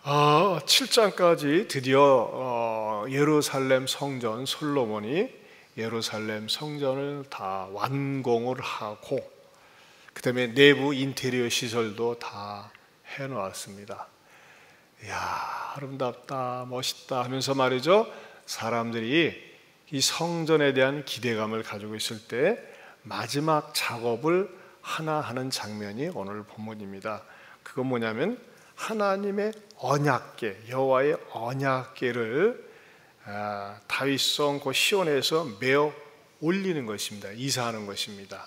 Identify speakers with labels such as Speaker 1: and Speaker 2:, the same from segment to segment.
Speaker 1: 7장까지 드디어 예루살렘 성전, 솔로몬이 예루살렘 성전을 다 완공을 하고 그 다음에 내부 인테리어 시설도 다 해놓았습니다. 이야, 아름답다, 멋있다 하면서 말이죠, 사람들이 이 성전에 대한 기대감을 가지고 있을 때 마지막 작업을 하나 하는 장면이 오늘 본문입니다. 그건 뭐냐면 하나님의 언약궤, 여호와의 언약궤를 다윗성 그 시온에서 메어 올리는 것입니다. 이사하는 것입니다.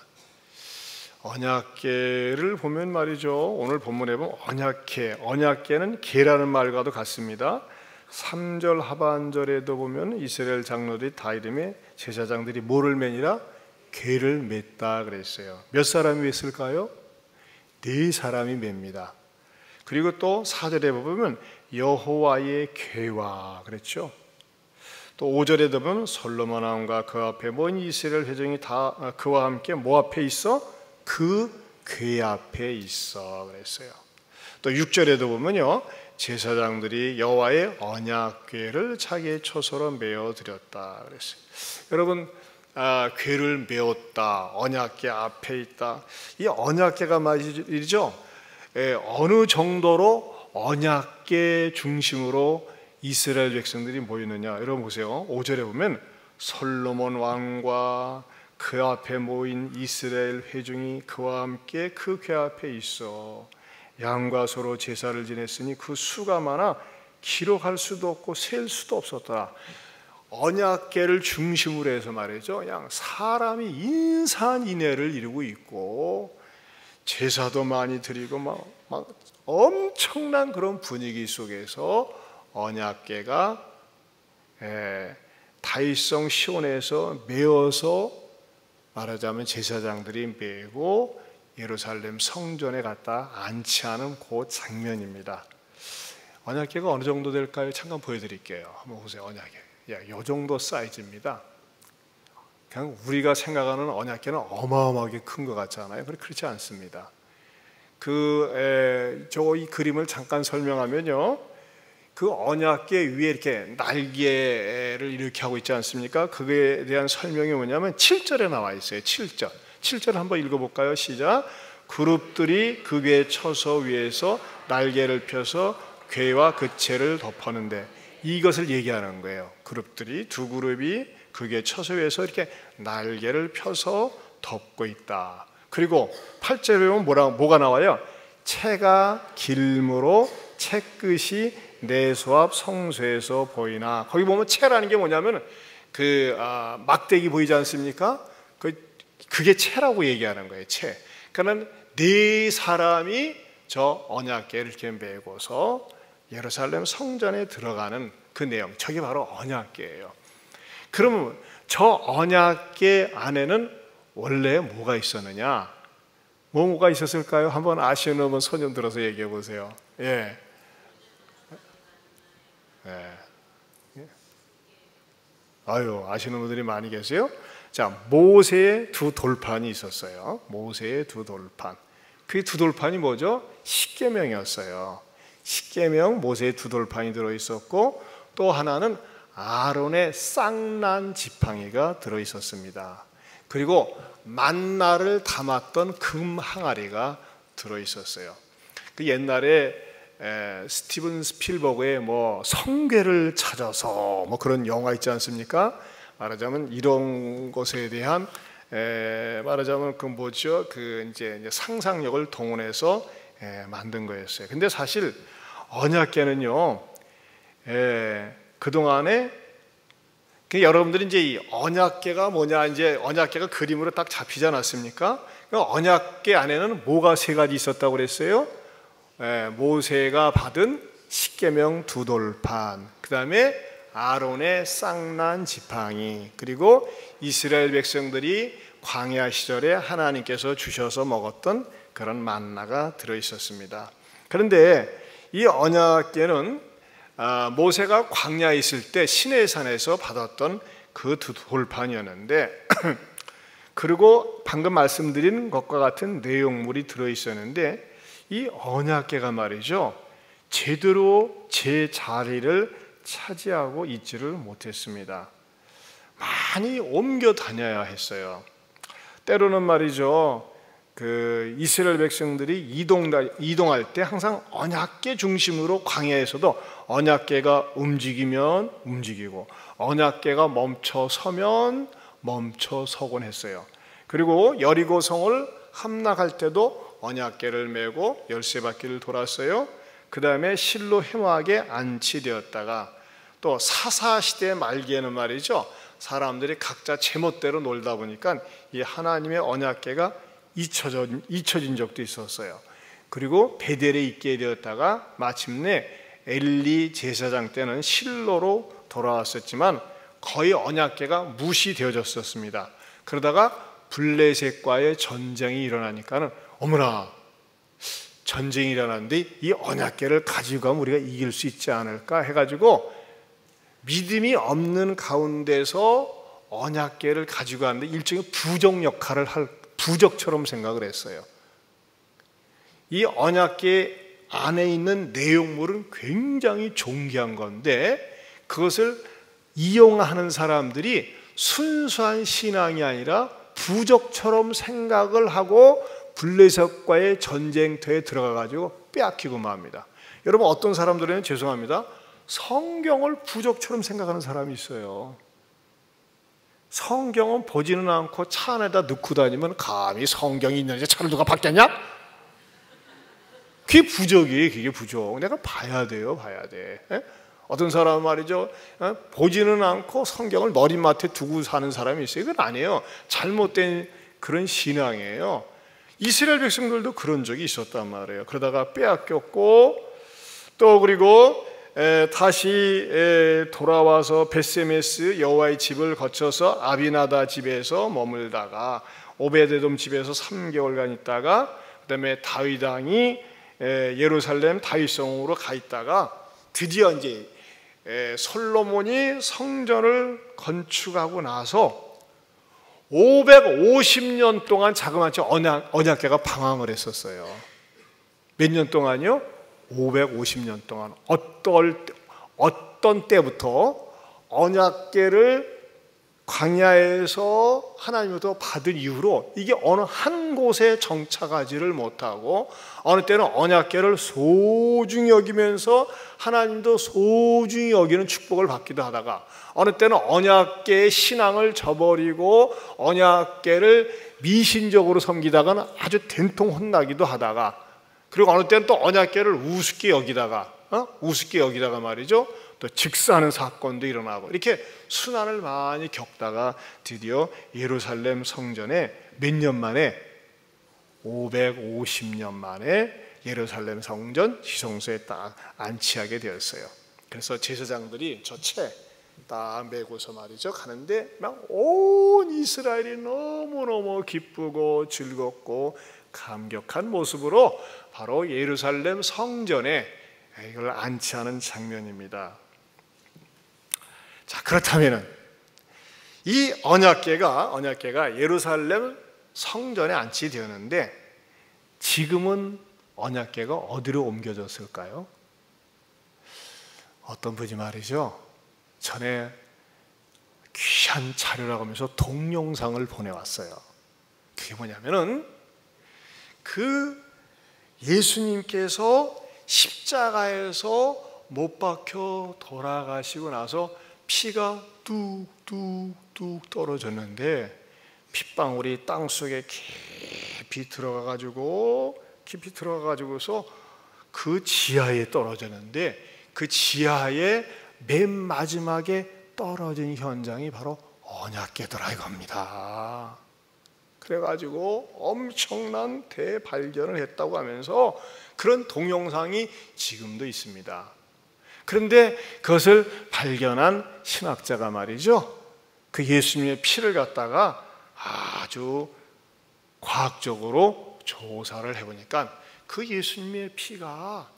Speaker 1: 언약궤를 보면 말이죠, 오늘 본문에 보면 언약궤는 궤라는 말과도 같습니다. 3절 하반절에도 보면 이스라엘 장로들이 다 이름에 제사장들이 뭐를 매니라? 궤를 맸다 그랬어요. 몇 사람이 맸을까요? 4사람이 맵니다. 그리고 또 4절에 보면 여호와의 궤와 그랬죠. 또 5절에도 보면 솔로몬 왕과 그 앞에 모인 이스라엘 회중이 다 그와 함께 뭐 앞에 있어? 그 궤 앞에 있어 그랬어요. 또 6절에도 보면요, 제사장들이 여호와의 언약궤를 자기의 처소로 메어 드렸다 그랬어요. 여러분, 궤를 메었다, 언약궤 앞에 있다. 이 언약궤가 말이죠, 어느 정도로 언약궤 중심으로 이스라엘 백성들이 모이느냐. 여러분 보세요, 5절에 보면 솔로몬 왕과 그 앞에 모인 이스라엘 회중이 그와 함께 그 궤 앞에 있어 양과 소로 제사를 지냈으니 그 수가 많아 기록할 수도 없고 셀 수도 없었더라. 언약궤를 중심으로 해서 말이죠, 그냥 사람이 인산인해를 이루고 있고 제사도 많이 드리고 막 엄청난 그런 분위기 속에서 언약궤가 다윗성 시온에서 메어서 말하자면 제사장들이 메고 예루살렘 성전에 갖다 안치하는 그 장면입니다. 언약궤가 어느 정도 될까요? 잠깐 보여드릴게요. 한번 보세요. 언약궤, 이 정도 사이즈입니다. 그냥 우리가 생각하는 언약궤는 어마어마하게 큰 것 같잖아요. 그렇지 않습니다. 이 그림을 잠깐 설명하면요, 그 언약궤 위에 이렇게 날개를 이렇게 하고 있지 않습니까? 그에 대한 설명이 뭐냐면 7절에 나와 있어요. 7절 한번 읽어볼까요? 시작. 그룹들이 그 궤 처소 위에서 날개를 펴서 궤와 그 채를 덮었는데, 이것을 얘기하는 거예요. 그룹들이, 두 그룹이 그 궤 처소 위에서 이렇게 날개를 펴서 덮고 있다. 그리고 8절에 보면 뭐가 나와요? 채가 길므로 채끝이 내소 앞 성소에서 보이나. 거기 보면 채라는 게 뭐냐면 막대기 보이지 않습니까? 그게 채라고 얘기하는 거예요. 채. 그러니까 4사람이 저 언약궤를 이렇게 메고서 예루살렘 성전에 들어가는 그 내용, 저게 바로 언약궤예요. 그러면 저 언약궤 안에는 원래 뭐가 있었느냐? 뭐가 있었을까요? 한번 아시는 분 손 좀 들어서 얘기해 보세요. 예. 아시는 분들이 많이 계세요. 자, 모세의 2 돌판이 있었어요. 모세의 2 돌판. 그 2 돌판이 뭐죠? 십계명이었어요. 십계명, 모세의 2 돌판이 들어있었고, 또 하나는 아론의 쌍난 지팡이가 들어있었습니다. 그리고 만나를 담았던 금 항아리가 들어있었어요. 그 옛날에 스티븐 스필버그의 성궤를 찾아서 그런 영화 있지 않습니까? 말하자면 이런 것에 대한 말하자면 이제 상상력을 동원해서 만든 거였어요. 근데 사실 언약궤는요, 그 동안에 여러분들이 이제 이 언약궤가 뭐냐, 이제 언약궤가 그림으로 딱 잡히지 않았습니까? 언약궤 안에는 뭐가 3가지 있었다고 그랬어요? 모세가 받은 십계명 2 돌판, 그 다음에 아론의 쌍난 지팡이, 그리고 이스라엘 백성들이 광야 시절에 하나님께서 주셔서 먹었던 그런 만나가 들어있었습니다. 그런데 이 언약궤는 모세가 광야에 있을 때 시내산에서 받았던 그 2 돌판이었는데 그리고 방금 말씀드린 것과 같은 내용물이 들어있었는데, 이 언약궤가 말이죠, 제대로 제 자리를 차지하고 있지를 못했습니다. 많이 옮겨 다녀야 했어요. 때로는 말이죠, 그 이스라엘 백성들이 이동할 때 항상 언약궤 중심으로 광야에서도 언약궤가 움직이면 움직이고 언약궤가 멈춰서면 멈춰서곤 했어요. 그리고 여리고성을 함락할 때도 언약궤를 메고 열세바퀴를 돌았어요. 그 다음에 실로 해막에 안치되었다가 또 사사시대 말기에는 말이죠, 사람들이 각자 제멋대로 놀다 보니까 이 하나님의 언약궤가 잊혀진 적도 있었어요. 그리고 베델에 있게 되었다가 마침내 엘리 제사장 때는 실로로 돌아왔었지만 거의 언약궤가 무시되어졌었습니다. 그러다가 블레셋과의 전쟁이 일어나니까는 어머나, 전쟁이 일어났는데 이 언약궤를 가지고 가면 우리가 이길 수 있지 않을까 해가지고 믿음이 없는 가운데서 언약궤를 가지고 가는데 일종의 부적 역할을 부적처럼 생각을 했어요. 이 언약궤 안에 있는 내용물은 굉장히 존귀한 건데 그것을 이용하는 사람들이 순수한 신앙이 아니라 부적처럼 생각을 하고 블레셋과의 전쟁터에 들어가가지고 빼앗기고 맙니다. 여러분, 어떤 사람들은 죄송합니다, 성경을 부적처럼 생각하는 사람이 있어요. 성경은 보지는 않고 차 안에다 넣고 다니면 감히 성경이 있는지 차를 누가 바뀌었냐? 그게 부적이에요. 그게 부적. 내가 봐야 돼요. 봐야 돼. 어떤 사람은 말이죠, 보지는 않고 성경을 머리맡에 두고 사는 사람이 있어요. 이건 아니에요. 잘못된 그런 신앙이에요. 이스라엘 백성들도 그런 적이 있었단 말이에요. 그러다가 빼앗겼고 또 그리고 다시 돌아와서 베세메스 여호와의 집을 거쳐서 아비나다 집에서 머물다가 오베데돔 집에서 3개월간 있다가 그다음에 다윗 왕이 예루살렘 다윗성으로 가 있다가 드디어 이제 솔로몬이 성전을 건축하고 나서 550년 동안 자그마치 언약궤가 방황을 했었어요. 몇 년 동안요? 550년 동안. 어떤 때부터 언약궤를 광야에서 하나님으로부터 받은 이후로 이게 어느 한 곳에 정착하지를 못하고 어느 때는 언약궤를 소중히 여기면서 하나님도 소중히 여기는 축복을 받기도 하다가 어느 때는 언약궤의 신앙을 저버리고 언약궤를 미신적으로 섬기다가는 아주 된통 혼나기도 하다가 그리고 어느 때는 또 언약궤를 우습게 여기다가 말이죠, 또 즉사하는 사건도 일어나고 이렇게 순환을 많이 겪다가 드디어 예루살렘 성전에 몇 년 만에 550년 만에 예루살렘 성전 지성소에 딱 안치하게 되었어요. 그래서 제사장들이 저 채 딱 메고서 말이죠 가는데 막 온 이스라엘이 너무너무 기쁘고 즐겁고 감격한 모습으로 바로 예루살렘 성전에 이걸 안치하는 장면입니다. 자, 그렇다면은 이 언약궤가 예루살렘 성전에 안치되었는데 지금은 언약궤가 어디로 옮겨졌을까요? 어떤 분이 말이죠, 전에 귀한 자료라고 하면서 동영상을 보내왔어요. 그게 뭐냐면은 그 예수님께서 십자가에서 못 박혀 돌아가시고 나서 피가 뚝뚝뚝 떨어졌는데 핏방울이 땅속에 깊이 들어가가지고서 그 지하에 떨어졌는데 그 지하에 맨 마지막에 떨어진 현장이 바로 언약궤더라 이겁니다. 그래가지고 엄청난 대발견을 했다고 하면서 그런 동영상이 지금도 있습니다. 그런데 그것을 발견한 신학자가 말이죠, 그 예수님의 피를 갖다가 아주 과학적으로 조사를 해보니까 그 예수님의 피가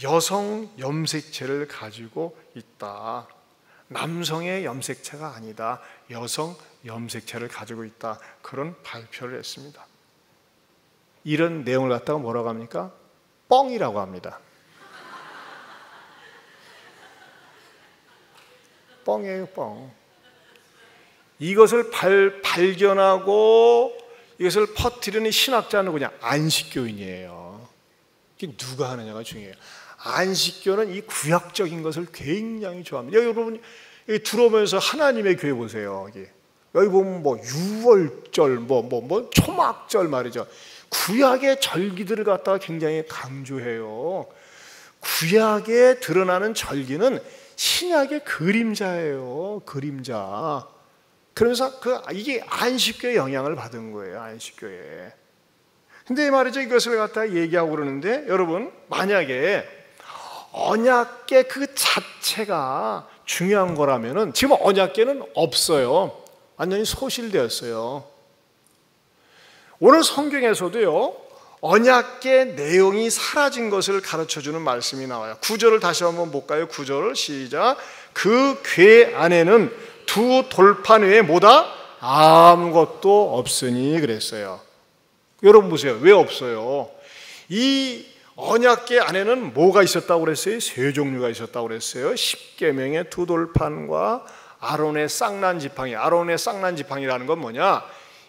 Speaker 1: 여성 염색체를 가지고 있다. 남성의 염색체가 아니다. 여성 염색체를 가지고 있다. 그런 발표를 했습니다. 이런 내용을 갖다가 뭐라고 합니까? 뻥이라고 합니다. 뻥이에요, 뻥. 이것을 발견하고 이것을 퍼뜨리는 신학자는 그냥 안식교인이에요. 이게 누가 하느냐가 중요해요. 안식교는 이 구약적인 것을 굉장히 좋아합니다. 여러분 여기 들어오면서 하나님의 교회 보세요. 여기 보면 뭐 유월절, 뭐 초막절 말이죠. 구약의 절기들을 갖다가 굉장히 강조해요. 구약에 드러나는 절기는 신약의 그림자예요. 그림자. 그러면서 이게 안식교의 영향을 받은 거예요. 안식교에. 근데 말이죠. 이것을 갖다가 얘기하고 그러는데 여러분 만약에 언약궤 그 자체가 중요한 거라면은 지금 언약궤는 없어요. 완전히 소실되었어요. 오늘 성경에서도요. 언약궤 내용이 사라진 것을 가르쳐주는 말씀이 나와요. 9절을 다시 한번 볼까요? 9절 시작. 그 궤 안에는 두 돌판 외에 뭐다? 아무것도 없으니 그랬어요. 여러분 보세요. 왜 없어요? 이 언약궤 안에는 뭐가 있었다고 그랬어요? 세 종류가 있었다고 그랬어요. 십계명의 두 돌판과 아론의 쌍난 지팡이. 아론의 쌍난 지팡이라는 건 뭐냐?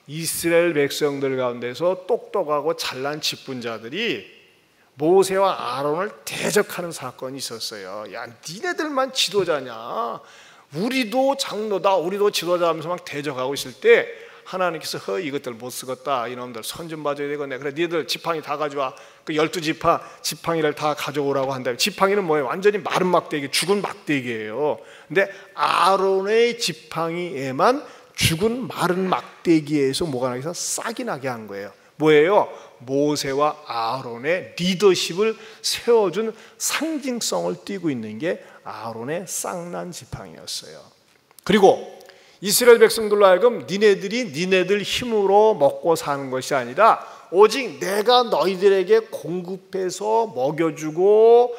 Speaker 1: 이스라엘 백성들 가운데서 똑똑하고 잘난 직분자들이 모세와 아론을 대적하는 사건이 있었어요. 야, 니네들만 지도자냐? 우리도 장로다, 우리도 지도자 하면서 막 대적하고 있을 때 하나님께서 이것들 못 쓰겠다. 이놈들 선 좀 봐줘야 되겠네. 그래 니들 지팡이 다 가져와. 그 12지팡 지팡이를 다 가져오라고 한다면 지팡이는 뭐예요? 완전히 마른 막대기, 죽은 막대기예요. 근데 아론의 지팡이에만 죽은 마른 막대기에서 뭐가 나서 싹이 나게 한 거예요. 뭐예요? 모세와 아론의 리더십을 세워준 상징성을 띠고 있는 게 아론의 쌍난 지팡이였어요. 그리고 이스라엘 백성들로 하여금 니네들 힘으로 먹고 사는 것이 아니라 오직 내가 너희들에게 공급해서 먹여주고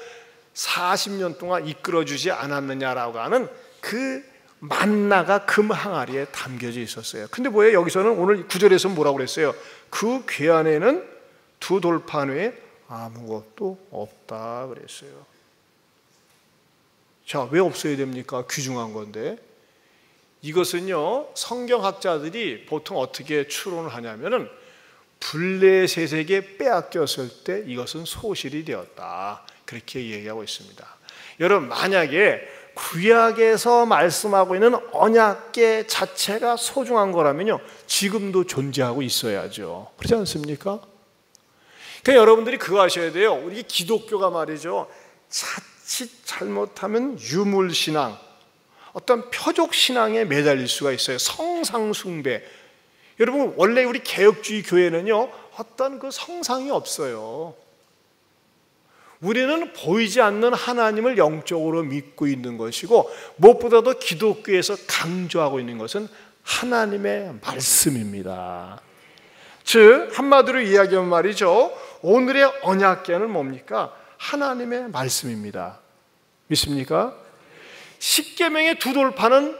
Speaker 1: 40년 동안 이끌어주지 않았느냐라고 하는 그 만나가 금 항아리에 담겨져 있었어요. 근데 뭐예요? 여기서는 오늘 9절에서 뭐라고 그랬어요? 그 궤 안에는 두 돌판 외에 아무것도 없다 그랬어요. 자, 왜 없어야 됩니까? 귀중한 건데. 이것은요, 성경학자들이 보통 어떻게 추론을 하냐면은 블레셋에게 빼앗겼을 때 이것은 소실이 되었다. 그렇게 얘기하고 있습니다. 여러분, 만약에 구약에서 말씀하고 있는 언약궤 자체가 소중한 거라면요, 지금도 존재하고 있어야죠. 그렇지 않습니까? 그러니까 여러분들이 그거 아셔야 돼요. 우리 기독교가 말이죠, 자칫 잘못하면 유물신앙, 어떤 표적신앙에 매달릴 수가 있어요. 성상숭배. 여러분 원래 우리 개혁주의 교회는요, 어떤 그 성상이 없어요. 우리는 보이지 않는 하나님을 영적으로 믿고 있는 것이고, 무엇보다도 기독교에서 강조하고 있는 것은 하나님의 말씀입니다. 즉 한마디로 이야기하면 말이죠, 오늘의 언약궤는 뭡니까? 하나님의 말씀입니다. 믿습니까? 십계명의 두 돌판은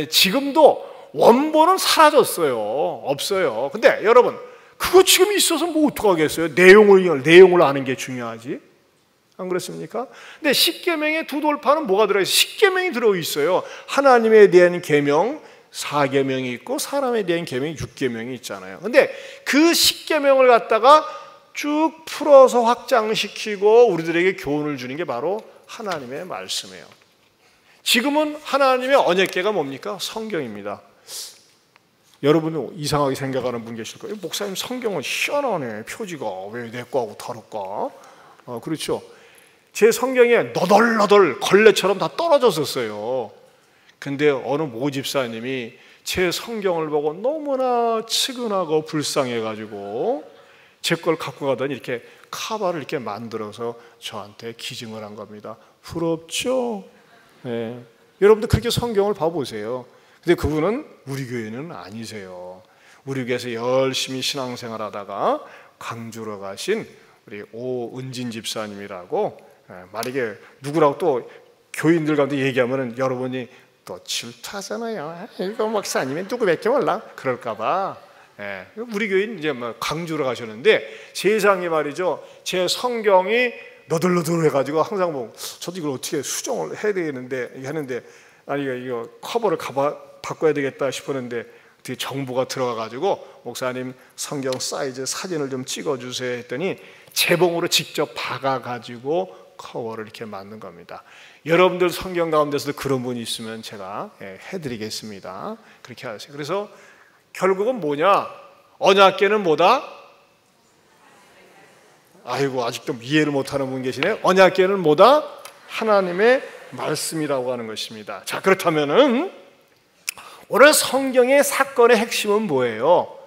Speaker 1: 지금도 원본은 사라졌어요. 없어요. 근데 여러분, 그거 지금 있어서 뭐 어떡하겠어요? 내용을 아는 게 중요하지. 안 그렇습니까? 근데 십계명의 두 돌판은 뭐가 들어있어요? 십계명이 들어있어요. 하나님에 대한 계명 4계명이 있고 사람에 대한 계명이 6계명이 있잖아요. 근데 그 십계명을 갖다가 쭉 풀어서 확장시키고 우리들에게 교훈을 주는 게 바로 하나님의 말씀이에요. 지금은 하나님의 언약궤가 뭡니까? 성경입니다. 여러분은 이상하게 생각하는 분 계실 거예요. 목사님, 성경은 희한하네. 표지가 왜 내 거하고 다를까? 그렇죠. 제 성경에 너덜너덜 걸레처럼 다 떨어졌었어요. 근데 어느 모집사님이 제 성경을 보고 너무나 측은하고 불쌍해가지고 제 걸 갖고 가더니 이렇게 카바를 이렇게 만들어서 저한테 기증을 한 겁니다. 부럽죠? 네. 여러분들 그렇게 성경을 봐보세요. 근데 그분은 우리 교회는 아니세요. 우리 교회에서 열심히 신앙생활 하다가 광주로 가신 우리 오은진 집사님이라고, 만약에 누구라고 또 교인들 가운데 얘기하면 여러분이 또 질투하잖아요. 이거 목사님이 누구밖에 몰라 그럴까봐. 우리 교인 이제 광주로 가셨는데 세상에 말이죠, 제 성경이 너덜너덜해가지고 항상 뭐 저도 이걸 어떻게 수정을 해야 되는데 하는데 아니 이거 커버를 바꿔야 되겠다 싶었는데 어떻게 정보가 들어가가지고 목사님 성경 사이즈 사진을 좀 찍어주세요 했더니 재봉으로 직접 박아가지고 커버를 이렇게 만든 겁니다. 여러분들 성경 가운데서도 그런 분이 있으면 제가 해드리겠습니다. 그렇게 하세요. 그래서 결국은 뭐냐? 언약궤는 뭐다? 아이고 아직도 이해를 못하는 분 계시네. 언약궤는 뭐다? 하나님의 말씀이라고 하는 것입니다. 자, 그렇다면은 오늘 성경의 사건의 핵심은 뭐예요?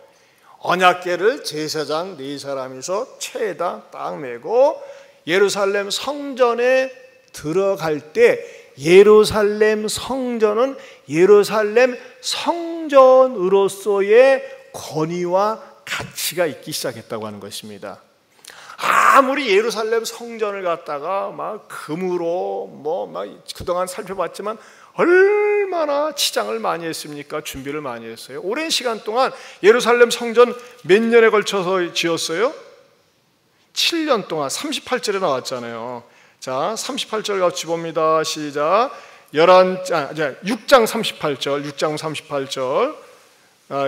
Speaker 1: 언약궤를 제사장 4사람이서 채에다 딱 메고 예루살렘 성전에 들어갈 때 예루살렘 성전은 예루살렘 성전으로서의 권위와 가치가 있기 시작했다고 하는 것입니다. 아무리 예루살렘 성전을 갖다가 막 금으로 막 그동안 살펴봤지만 얼마나 치장을 많이 했습니까? 준비를 많이 했어요. 오랜 시간 동안 예루살렘 성전 몇 년에 걸쳐서 지었어요? 7년 동안. 38절에 나왔잖아요. 자, 38절 같이 봅니다. 시작. 6장 38절.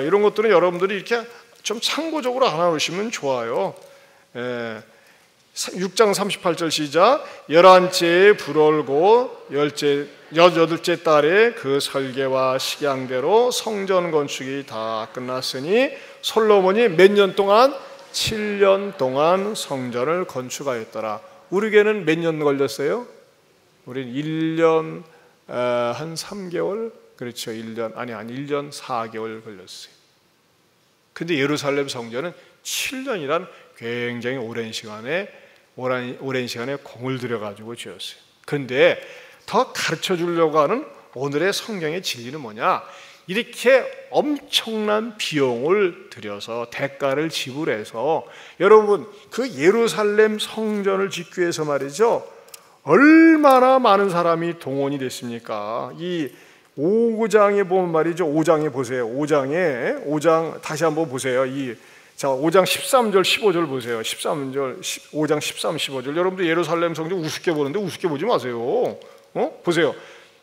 Speaker 1: 이런 것들은 여러분들이 이렇게 좀 참고적으로 알아놓으시면 좋아요. 6장 38절 시작. 11째에 불얼고 18째 달에 그 설계와 식양대로 성전 건축이 다 끝났으니 솔로몬이 몇 년 동안? 7년 동안 성전을 건축하였더라. 우리에게는 몇 년 걸렸어요? 우리는 1년 한 3개월? 그렇죠. 1년 4개월 걸렸어요. 근데 예루살렘 성전은 7년이란 굉장히 오랜 시간에 공을 들여가지고 지었어요. 그런데 더 가르쳐 주려고 하는 오늘의 성경의 진리는 뭐냐? 이렇게 엄청난 비용을 들여서 대가를 지불해서 여러분 그 예루살렘 성전을 짓기 위해서 말이죠, 얼마나 많은 사람이 동원이 됐습니까? 이 5장에 보면 말이죠, 5장에 보세요. 5장 다시 한번 보세요. 5장 13절 15절 보세요. 5장 13, 15절. 여러분들 예루살렘 성전 우습게 보는데 우습게 보지 마세요. 보세요.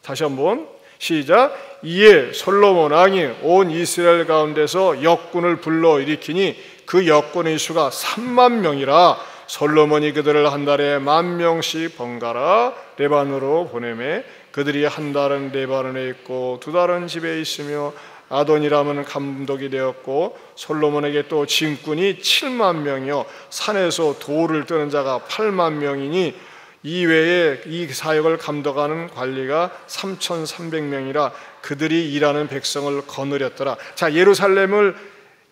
Speaker 1: 다시 한번 시작. 이에 솔로몬 왕이 온 이스라엘 가운데서 역군을 불러 일으키니 그 역군의 수가 3만 명이라 솔로몬이 그들을 한 달에 10,000명씩 번갈아 레반으로 보내매 그들이 한 달은 레바논에 있고 2달은 집에 있으며 아도니람은 감독이 되었고 솔로몬에게 또 진군이 7만 명이요 산에서 돌을 뜨는 자가 8만 명이니 이외에 이 사역을 감독하는 관리가 3,300명이라 그들이 일하는 백성을 거느렸더라. 자, 예루살렘을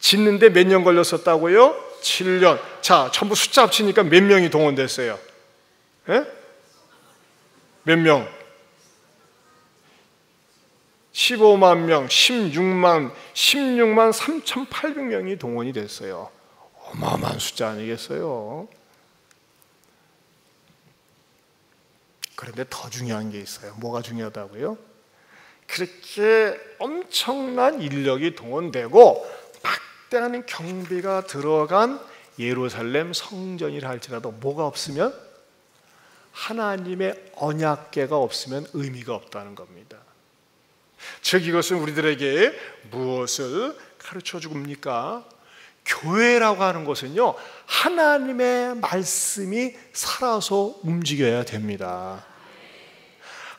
Speaker 1: 짓는데 몇 년 걸렸었다고요? 7년. 자, 전부 숫자 합치니까 몇 명이 동원됐어요? 예? 몇 명? 15만 명, 16만 3,800명이 동원이 됐어요. 어마어마한 숫자 아니겠어요? 그런데 더 중요한 게 있어요. 뭐가 중요하다고요? 그렇게 엄청난 인력이 동원되고 막대한 경비가 들어간 예루살렘 성전이라 할지라도 뭐가 없으면, 하나님의 언약궤가 없으면 의미가 없다는 겁니다. 즉 이것은 우리들에게 무엇을 가르쳐 줍니까? 교회라고 하는 것은요, 하나님의 말씀이 살아서 움직여야 됩니다.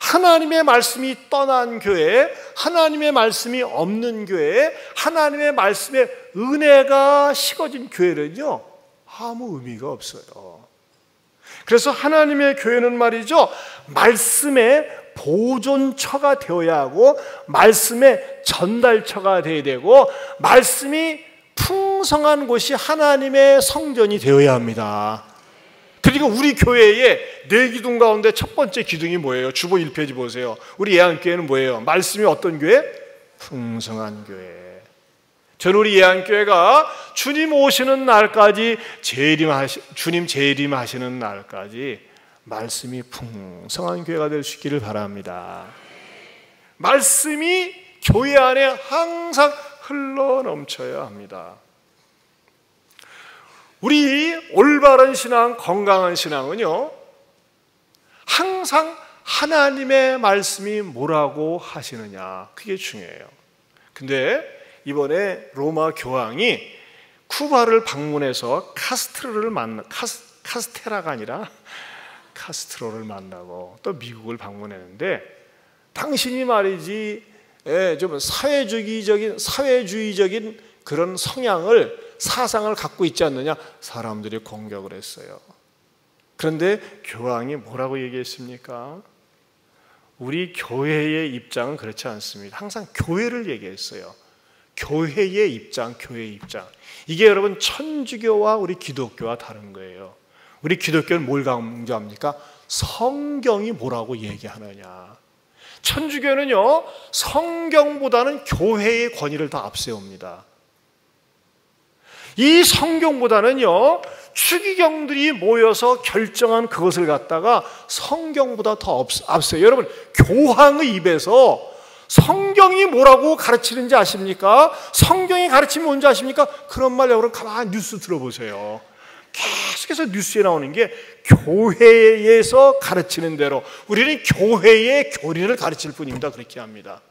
Speaker 1: 하나님의 말씀이 떠난 교회, 하나님의 말씀이 없는 교회, 하나님의 말씀에 은혜가 식어진 교회는요 아무 의미가 없어요. 그래서 하나님의 교회는 말이죠, 말씀의 보존처가 되어야 하고 말씀의 전달처가 되어야 되고 말씀이 풍성한 곳이 하나님의 성전이 되어야 합니다. 그러니까 우리 교회의 4기둥 가운데 첫 번째 기둥이 뭐예요? 주보 1페이지 보세요. 우리 예안교회는 뭐예요? 말씀이 어떤 교회? 풍성한 교회. 저는 우리 예안교회가 주님 오시는 날까지 주님 재림하시는 날까지 말씀이 풍성한 교회가 될 수 있기를 바랍니다. 말씀이 교회 안에 항상 흘러넘쳐야 합니다. 우리 올바른 신앙, 건강한 신앙은요 항상 하나님의 말씀이 뭐라고 하시느냐, 그게 중요해요. 근데 이번에 로마 교황이 쿠바를 방문해서 카스테라가 아니라 카스트로를 만나고 또 미국을 방문했는데, 당신이 말이지 좀 사회주의적인 그런 사상을 갖고 있지 않느냐, 사람들이 공격을 했어요. 그런데 교황이 뭐라고 얘기했습니까? 우리 교회의 입장은 그렇지 않습니다. 항상 교회를 얘기했어요. 교회의 입장. 이게 여러분 천주교와 우리 기독교와 다른 거예요. 우리 기독교는 뭘 강조합니까? 성경이 뭐라고 얘기하느냐. 천주교는요, 성경보다는 교회의 권위를 더 앞세웁니다. 이 성경보다는요, 추기경들이 모여서 결정한 그것을 갖다가 성경보다 더 앞서요. 여러분, 교황의 입에서 성경이 뭐라고 가르치는지 아십니까? 성경이 가르치면 뭔지 아십니까? 그런 말 여러분 가만히 뉴스 들어보세요. 계속해서 뉴스에 나오는 게 교회에서 가르치는 대로, 우리는 교회의 교리를 가르칠 뿐입니다. 그렇게 합니다.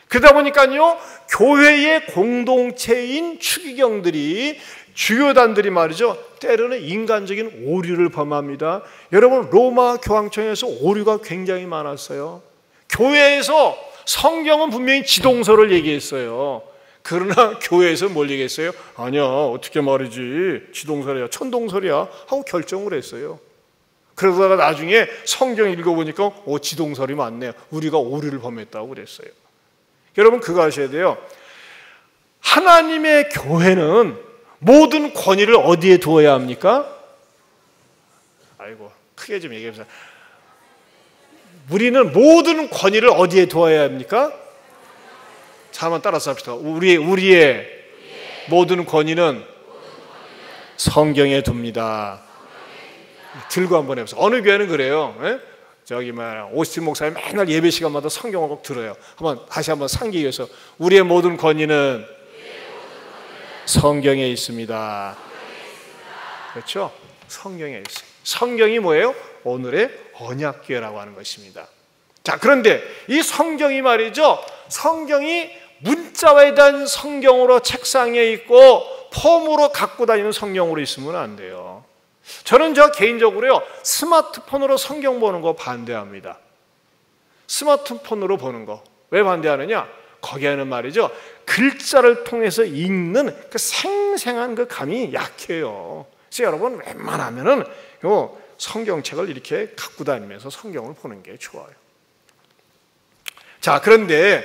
Speaker 1: 그러다 보니까요, 교회의 공동체인 추기경들이, 주교단들이 말이죠, 때로는 인간적인 오류를 범합니다. 여러분, 로마 교황청에서 오류가 굉장히 많았어요. 교회에서 성경은 분명히 지동서를 얘기했어요. 그러나 교회에서 뭘 얘기했어요? 아니야, 어떻게 말이지, 지동설이야, 천동설이야 하고 결정을 했어요. 그러다가 나중에 성경 읽어보니까 지동설이 맞네요. 우리가 오류를 범했다고 그랬어요. 여러분, 그거 아셔야 돼요. 하나님의 교회는 모든 권위를 어디에 두어야 합니까? 아이고, 크게 좀 얘기해보세요. 우리는 모든 권위를 어디에 두어야 합니까? 자, 한번 따라서 합시다. 우리의 모든 권위는 성경에 둡니다. 들고 한번 해보세요. 어느 교회는 그래요. 저기 오스틴 목사님 맨날 예배 시간마다 성경을 꼭 들어요. 다시 한번 상기 위해서, 우리의 모든 권위는 성경에 있습니다. 그렇죠? 성경에 있어요. 성경이 뭐예요? 오늘의 언약궤라고 하는 것입니다. 자, 그런데 이 성경이 말이죠, 성경이 문자에 대한 성경으로 책상에 있고 폼으로 갖고 다니는 성경으로 있으면 안 돼요. 저는 개인적으로요, 스마트폰으로 성경 보는 거 반대합니다. 스마트폰으로 보는 거 왜 반대하느냐? 거기에는 말이죠, 글자를 통해서 읽는 그 생생한 그 감이 약해요. 그래서 여러분, 웬만하면은 성경책을 이렇게 갖고 다니면서 성경을 보는 게 좋아요. 자, 그런데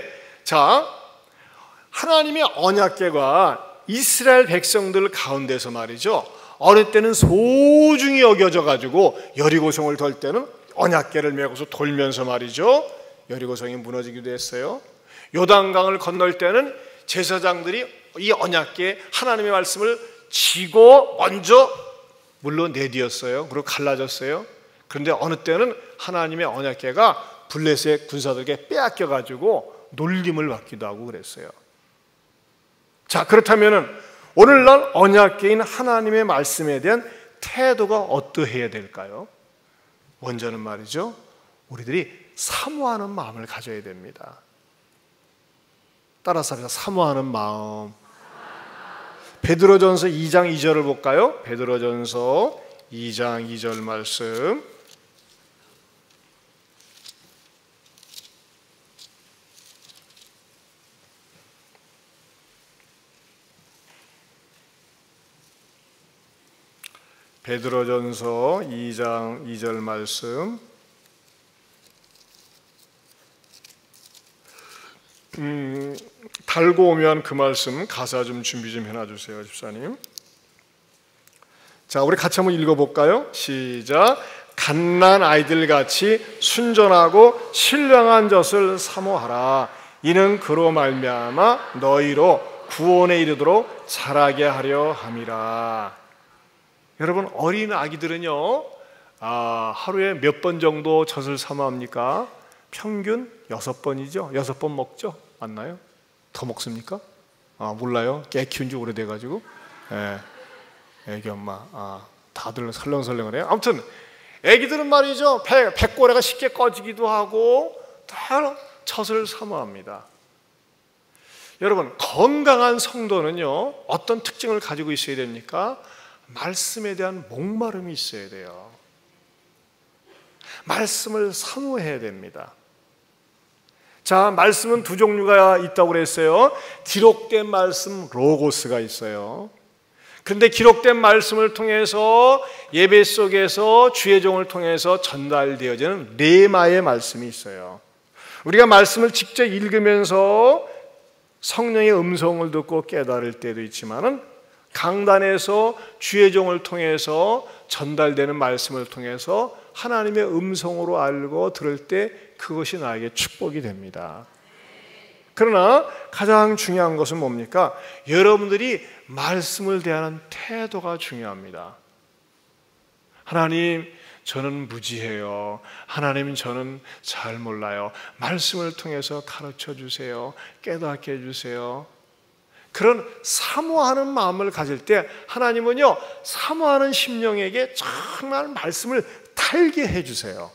Speaker 1: 하나님의 언약궤가 이스라엘 백성들 가운데서 말이죠, 어느 때는 소중히 여겨져 가지고 여리고성을 돌 때는 언약궤를 메고서 돌면서 말이죠, 여리고성이 무너지기도 했어요. 요단강을 건널 때는 제사장들이 이 언약궤 하나님의 말씀을 쥐고 먼저 물로 내디었어요. 그리고 갈라졌어요. 그런데 어느 때는 하나님의 언약궤가 블레셋 군사들에게 빼앗겨 가지고 놀림을 받기도 하고 그랬어요. 자, 그렇다면은 오늘날 언약궤인 하나님의 말씀에 대한 태도가 어떠해야 될까요? 먼저는 말이죠, 우리들이 사모하는 마음을 가져야 됩니다. 따라서 합시다. 사모하는 마음. 베드로전서 2장 2절을 볼까요? 베드로전서 2장 2절 말씀. 베드로전서 2장 2절 말씀. 달고 오면 그 말씀 가사 좀 준비 좀 해놔주세요, 집사님. 자, 우리 같이 한번 읽어볼까요? 시작. 갓난 아이들같이 순전하고 신령한 젖을 사모하라. 이는 그로 말미암아 너희로 구원에 이르도록 자라게 하려 함이라. 여러분, 어린 아기들은요, 하루에 몇 번 정도 젖을 사모합니까? 평균 6번이죠. 6번 먹죠? 맞나요? 더 먹습니까? 몰라요. 개 키운 지 오래돼가지고. 애기 엄마. 다들 설렁설렁을 해요. 아무튼 애기들은 말이죠, 백고래가 쉽게 꺼지기도 하고 다 젖을 사모합니다. 여러분, 건강한 성도는요, 어떤 특징을 가지고 있어야 됩니까? 말씀에 대한 목마름이 있어야 돼요. 말씀을 사모해야 됩니다. 자, 말씀은 두 종류가 있다고 그랬어요. 기록된 말씀, 로고스가 있어요. 그런데 기록된 말씀을 통해서 예배 속에서 주의 종을 통해서 전달되어지는 레마의 말씀이 있어요. 우리가 말씀을 직접 읽으면서 성령의 음성을 듣고 깨달을 때도 있지만은, 강단에서 주의 종을 통해서 전달되는 말씀을 통해서 하나님의 음성으로 알고 들을 때 그것이 나에게 축복이 됩니다. 그러나 가장 중요한 것은 뭡니까? 여러분들이 말씀을 대하는 태도가 중요합니다. 하나님, 저는 무지해요. 하나님, 저는 잘 몰라요. 말씀을 통해서 가르쳐 주세요. 깨닫게 해주세요. 그런 사모하는 마음을 가질 때 하나님은요, 사모하는 심령에게 정말 말씀을 달게 해주세요.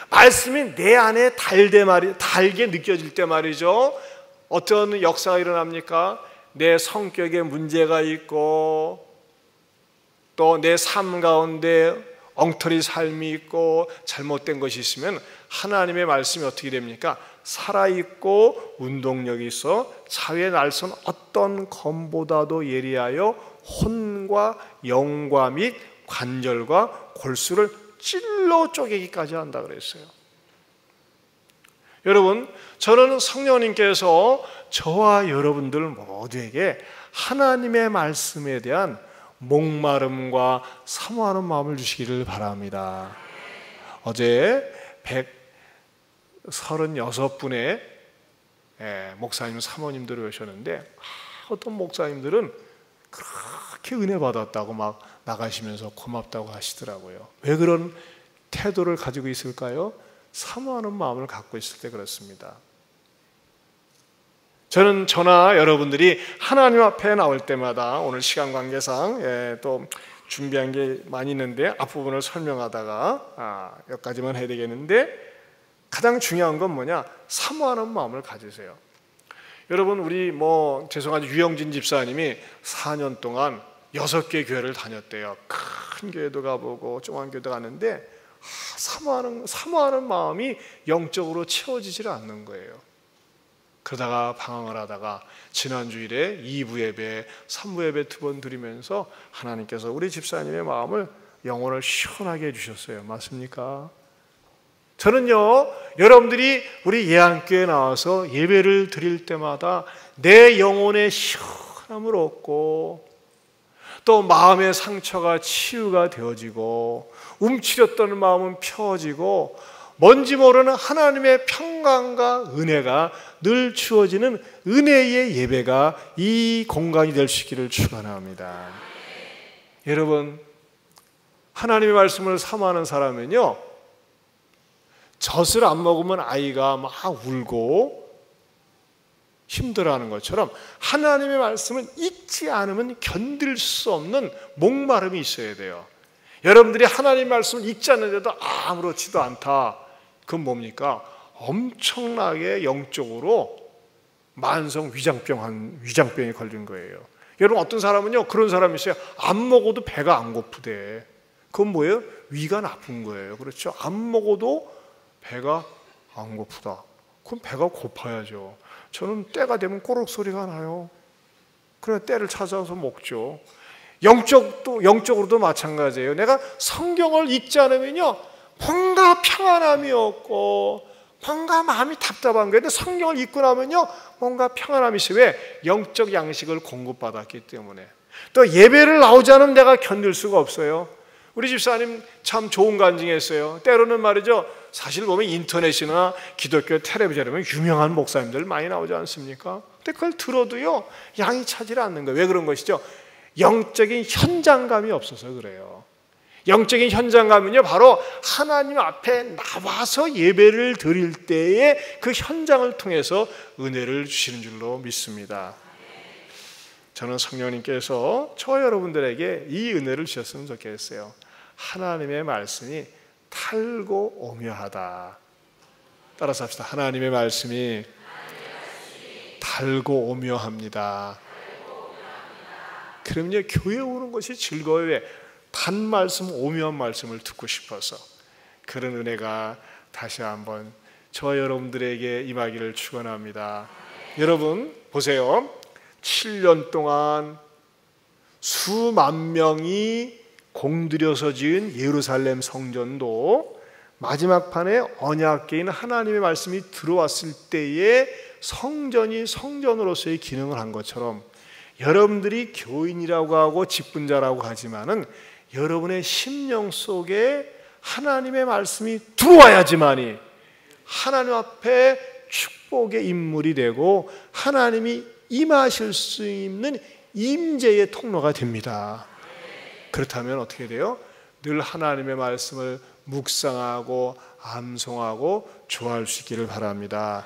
Speaker 1: 말씀이 내 안에 달게 느껴질 때 말이죠, 어떤 역사가 일어납니까? 내 성격에 문제가 있고 또 내 삶 가운데 엉터리 삶이 있고 잘못된 것이 있으면 하나님의 말씀이 어떻게 됩니까? 살아있고 운동력이 있어 사회에 날선 어떤 검보다도 예리하여 혼과 영과 및 관절과 골수를 찔러 쪼개기까지 한다 그랬어요. 여러분, 저는 성령님께서 저와 여러분들 모두에게 하나님의 말씀에 대한 목마름과 사모하는 마음을 주시기를 바랍니다. 어제 136분의 목사님, 사모님들이 오셨는데, 어떤 목사님들은 그렇게 은혜 받았다고 막 나가시면서 고맙다고 하시더라고요. 왜 그런 태도를 가지고 있을까요? 사모하는 마음을 갖고 있을 때 그렇습니다. 저는 저나 여러분들이 하나님 앞에 나올 때마다, 오늘 시간 관계상 또 준비한 게 많이 있는데 앞부분을 설명하다가 여기까지만 해야 되겠는데, 가장 중요한 건 뭐냐? 사모하는 마음을 가지세요. 여러분, 우리 죄송하지, 유영진 집사님이 4년 동안 6개 교회를 다녔대요. 큰 교회도 가보고 조그만 교회도 갔는데 사모하는 마음이 영적으로 채워지질 않는 거예요. 그러다가 방황을 하다가 지난주일에 2부 예배, 3부 예배 2번 드리면서 하나님께서 우리 집사님의 마음을, 영혼을 시원하게 해주셨어요. 맞습니까? 저는요, 여러분들이 우리 예안교회에 나와서 예배를 드릴 때마다 내 영혼의 시원함을 얻고 또 마음의 상처가 치유가 되어지고 움츠렸던 마음은 펴지고 뭔지 모르는 하나님의 평강과 은혜가 늘 주어지는 은혜의 예배가 이 공간이 될 수 있기를 축원합니다. 여러분, 하나님의 말씀을 사모하는 사람은요, 젖을 안 먹으면 아이가 막 울고 힘들어하는 것처럼 하나님의 말씀을 읽지 않으면 견딜 수 없는 목마름이 있어야 돼요. 여러분들이 하나님의 말씀을 읽지 않는데도 아무렇지도 않다. 그건 뭡니까? 엄청나게 영적으로 만성 위장병에 걸린 거예요. 여러분, 어떤 사람은요, 그런 사람이 있어요. 안 먹어도 배가 안 고프대. 그건 뭐예요? 위가 나쁜 거예요. 그렇죠? 안 먹어도 배가 안 고프다. 그럼 배가 고파야죠. 저는 때가 되면 꼬록 소리가 나요. 그래, 때를 찾아서 먹죠. 영적으로도 마찬가지예요. 내가 성경을 읽지 않으면요, 뭔가 평안함이 없고 뭔가 마음이 답답한 거예요. 근데 성경을 읽고 나면요, 뭔가 평안함이 있어요. 왜? 영적 양식을 공급받았기 때문에. 또 예배를 나오지 않으면 내가 견딜 수가 없어요. 우리 집사님 참 좋은 간증했어요. 때로는 말이죠, 사실 보면 인터넷이나 기독교 텔레비전에 보면 유명한 목사님들 많이 나오지 않습니까? 근데 그걸 들어도요, 양이 차질 않는 거예요. 왜 그런 것이죠? 영적인 현장감이 없어서 그래요. 영적인 현장감은요, 바로 하나님 앞에 나와서 예배를 드릴 때의 그 현장을 통해서 은혜를 주시는 줄로 믿습니다. 저는 성령님께서 저와 여러분들에게 이 은혜를 주셨으면 좋겠어요. 하나님의 말씀이 달고 오묘하다. 따라서 합시다. 하나님의 말씀이 달고 오묘합니다. 그럼요, 교회 오는 것이 즐거워요. 단 말씀, 오묘한 말씀을 듣고 싶어서. 그런 은혜가 다시 한번 저와 여러분들에게 임하기를 축원합니다. 여러분 보세요. 7년 동안 수만 명이 공들여서 지은 예루살렘 성전도 마지막 판에 언약궤인 하나님의 말씀이 들어왔을 때에 성전이 성전으로서의 기능을 한 것처럼 여러분들이 교인이라고 하고 직분자라고 하지만은 여러분의 심령 속에 하나님의 말씀이 들어와야지만이 하나님 앞에 축복의 인물이 되고 하나님이 임하실 수 있는 임재의 통로가 됩니다. 그렇다면 어떻게 돼요? 늘 하나님의 말씀을 묵상하고 암송하고 좋아할 수 있기를 바랍니다.